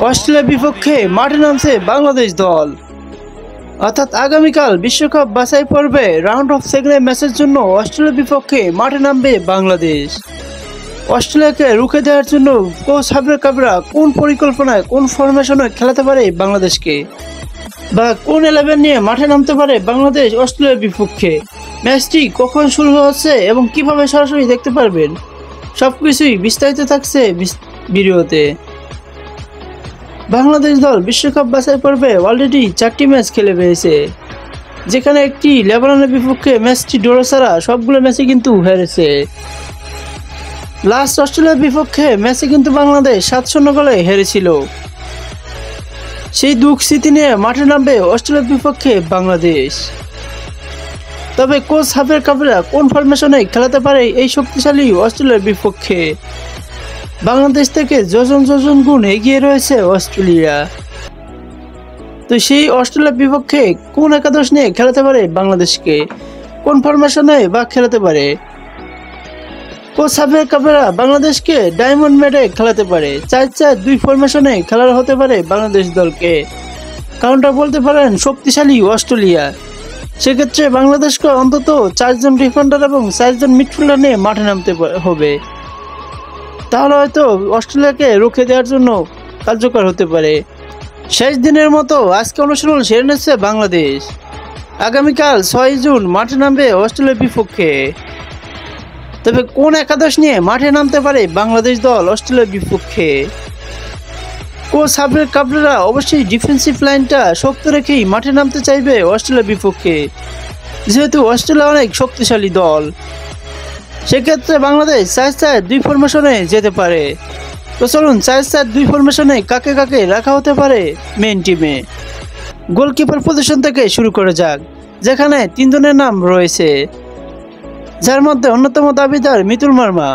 অস্ট্রেলিয়ার বিপক্ষে মাঠে নামছে বাংলাদেশ দল। অর্থাৎ আগামীকাল বিশ্বকাপ বাছাই পর্বে রাউন্ড অফ 16 ম্যাচের জন্য অস্ট্রেলিয়ার বিপক্ষে মাঠে নামবে বাংলাদেশ। অস্ট্রেলিয়াকে রুখে দেওয়ার জন্য কোচ সাব্বির কাবরা কোন পরিকল্পনায় কোন ফরমেশনে খেলাতে পারে বাংলাদেশকে, বা কোন 11 নিয়ে মাঠে নামতে পারে বাংলাদেশ অস্ট্রেলিয়ার বিপক্ষে, ম্যাচটি কখন শুরু হচ্ছে এবং কিভাবে সরাসরি দেখতে পারবেন, সবকিছুই বিস্তারিত থাকছে ভিডিওতে। বাংলাদেশ দল বিশ্বকাপ বাছাই পর্বে অলরেডি 4টি ম্যাচ খেলে পেয়েছে, যেখানে একটি লেবাননের বিপক্ষে ম্যাচটি ড্র ছাড়া সবগুলো ম্যাচে কিন্তু হেরেছে। লাস্ট অস্ট্রেলিয়ার বিপক্ষে ম্যাচে কিন্তু বাংলাদেশ 7-0 গোলে হেরেছিল। সেই দুঃখ স্মৃতি নিয়ে মাঠে নামবে অস্ট্রেলিয়ার বিপক্ষে বাংলাদেশ। তবে কোচ সাব্বির কাবরা কোন ফরমেশনে খেলাতে পারে এই শক্তিশালী অস্ট্রেলিয়ার বিপক্ষে? বাংলাদেশ থেকে যোজন গুণ এগিয়ে রয়েছে অস্ট্রেলিয়া। তো সেই অস্ট্রেলিয়ার বিপক্ষে কোন একাদশ নিয়ে খেলাতে পারে বাংলাদেশকে, কোন ফরমেশনে বা খেলাতে পারে? কোচ সাব্বির কাবরা বাংলাদেশকে ডায়মন্ড মেডে খেলাতে পারে, 4-4-2 ফরমেশনে খেলার হতে পারে বাংলাদেশ দলকে। কারণটা বলতে পারেন শক্তিশালী অস্ট্রেলিয়া। সেক্ষেত্রে বাংলাদেশকে অন্তত 4 জন ডিফেন্ডার এবং 4 জন মিডফিল্ডার নিয়ে মাঠে নামতে হবে, তাহলে হয়তো অস্ট্রেলিয়াকে রুখে দেওয়ার জন্য কার্যকর হতে পারে। শেষ দিনের মতো আজকে অনুশীলন সেরে নিচ্ছে বাংলাদেশ। আগামীকাল 6 জুন মাঠে নামবে অস্ট্রেলিয়ার বিপক্ষে। তবে কোন একাদশ নিয়ে মাঠে নামতে পারে বাংলাদেশ দল অস্ট্রেলিয়ার বিপক্ষে? কোচ সাব্বির কাবরা অবশ্যই ডিফেন্সিভ লাইনটা শক্ত রেখেই মাঠে নামতে চাইবে অস্ট্রেলিয়ার বিপক্ষে, যেহেতু অস্ট্রেলিয়া অনেক শক্তিশালী দল। সেক্ষেত্রে বাংলাদেশ 4-4-2 ফরমেশনে যেতে পারে। তো চলুন 4-4-2 ফরমেশনে কাকে কাকে রাখা হতে পারে মেইন টিমে। গোলকিপার পজিশন থেকে শুরু করা যাক, যেখানে 3 জনের নাম রয়েছে, যার মধ্যে অন্যতম দাবিদার মিতুল মার্মা।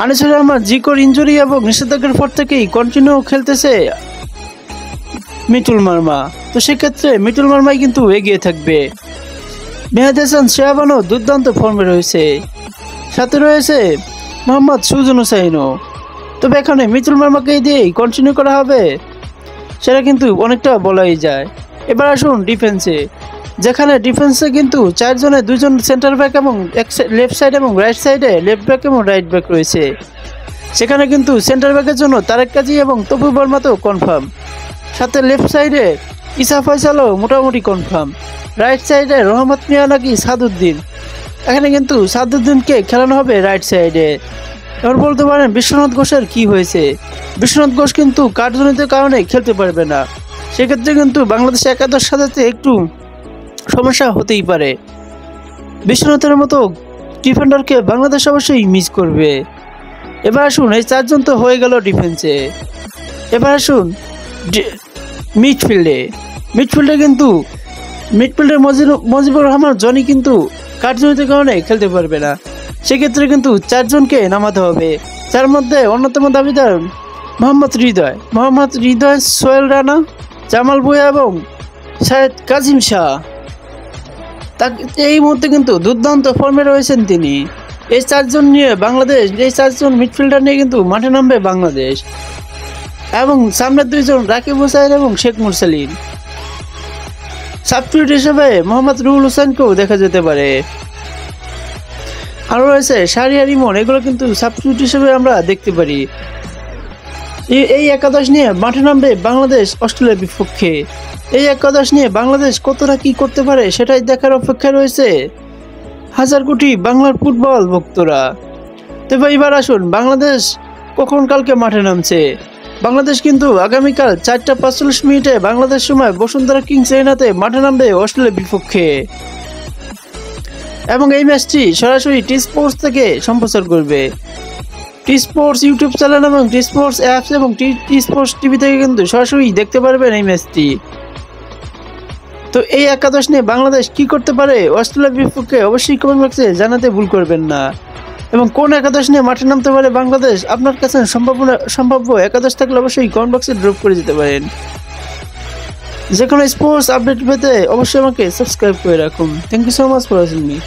আনিসুর রহমান জিকোর ইনজুরি এবং নিষেধাজ্ঞার পর থেকেই কন্টিনিউ খেলতেছে মিতুল মার্মা। তো সেক্ষেত্রে মিতুল মার্মাই কিন্তু এগিয়ে থাকবে। মেহেদী হাসান শাহবানও দুর্দান্ত ফর্মে রয়েছে, সাথে রয়েছে মোহাম্মদ সুজন হুসাইনও। তবে এখানে মিতুল মার্মাকে দিয়েই কন্টিনিউ করা হবে, সেটা কিন্তু অনেকটা বলাই যায়। এবার আসুন ডিফেন্সে, যেখানে ডিফেন্সে কিন্তু 4 জনে 2 জন সেন্টার ব্যাক এবং লেফট সাইড এবং রাইট সাইডে লেফট ব্যাক এবং রাইট ব্যাক রয়েছে। সেখানে কিন্তু সেন্টার ব্যাকের জন্য তারেক কাজী এবং তপু বর্মা তো কনফার্ম, সাথে লেফট সাইডে ইসা ফয়সালও মোটামুটি কনফার্ম, রাইট সাইডে রহমত মিয়া নাকি সাদউদ্দিন। এখানে কিন্তু সাদউদ্দিনকে খেলানো হবে রাইট সাইডে। এবার বলতে পারেন বিশ্বনাথ ঘোষের কি হয়েছে? বিশ্বনাথ ঘোষ কিন্তু কার্যজনিত কারণে খেলতে পারবে না। সেক্ষেত্রে কিন্তু বাংলাদেশ একাদশ সাজাতে একটু সমস্যা হতেই পারে। বিশ্বনাথের মতো ডিফেন্ডারকে বাংলাদেশ অবশ্যই মিস করবে। এবার আসুন এই 4 জন তো হয়ে গেল ডিফেন্সে। এবার আসুন মিডফিল্ডে কিন্তু মিডফিল্ডের মজিবুর রহমান জনি কিন্তু কার্যজনিত কারণে খেলতে পারবে না। সেক্ষেত্রে কিন্তু 4 জনকে নামাতে হবে, যার মধ্যে অন্যতম দাবিদার মোহাম্মদ হৃদয়, সোহেল রানা, জামাল ভুঁইয়া এবং শাহেদ কাজিম শাহ। এই মুহূর্তে কিন্তু দুর্দান্ত ফর্মে রয়েছেন তিনি। এই 4 জন নিয়ে বাংলাদেশ, এই 4 জন মিডফিল্ডার নিয়ে কিন্তু মাঠে নামবে বাংলাদেশ। এবং সামনের 2 জন রাকিব হুসাইন এবং শেখ মুরসালিন। সাবস্টিটিউট হিসেবে মোহাম্মদ রুহুল হোসেনকেও দেখা যেতে পারে। আরও রয়েছে শাহরিয়ার ইমন, এগুলো কিন্তু সাবস্টিটিউট হিসেবে আমরা দেখতে পারি। এই একাদশ নিয়ে মাঠে নামবে বাংলাদেশ অস্ট্রেলিয়ার বিপক্ষে। এই একাদশ নিয়ে বাংলাদেশ কতটা কি করতে পারে সেটাই দেখার অপেক্ষায় রয়েছে হাজার কোটি বাংলার ফুটবল ভক্তরা। তবে এবার আসুন বাংলাদেশ কখন কালকে মাঠে নামছে। বাংলাদেশ কিন্তু আগামীকাল 4:45 বাংলাদেশ সময় বসুন্ধরা কিংস এরিনাতে মাঠে নামবে অস্ট্রেলিয়ার বিপক্ষে, এবং এই ম্যাচটি সরাসরি টি স্পোর্টস থেকে সম্প্রচার করবে। টি স্পোর্টস ইউটিউব চ্যানেল এবং টি স্পোর্টস অ্যাপস এবং টি স্পোর্টস টিভি থেকে কিন্তু সরাসরি দেখতে পারবেন এই ম্যাচটি। তো এই একাদশ নিয়ে বাংলাদেশ কি করতে পারে অস্ট্রেলিয়ার বিপক্ষে অবশ্যই কমেন্ট বক্সে জানাতে ভুল করবেন না। এবং কোন একাদশ নিয়ে মাঠে নামতে পারে বাংলাদেশ, আপনার কাছে সম্ভাব্য একাদশ থাকলে অবশ্যই কমেন্ট বক্সে ড্রপ করে যেতে পারেন। যে কোনো স্পোর্টস আপডেট পেতে অবশ্যই আমাকে সাবস্ক্রাইব করে রাখুন। Thank you so much for watching me.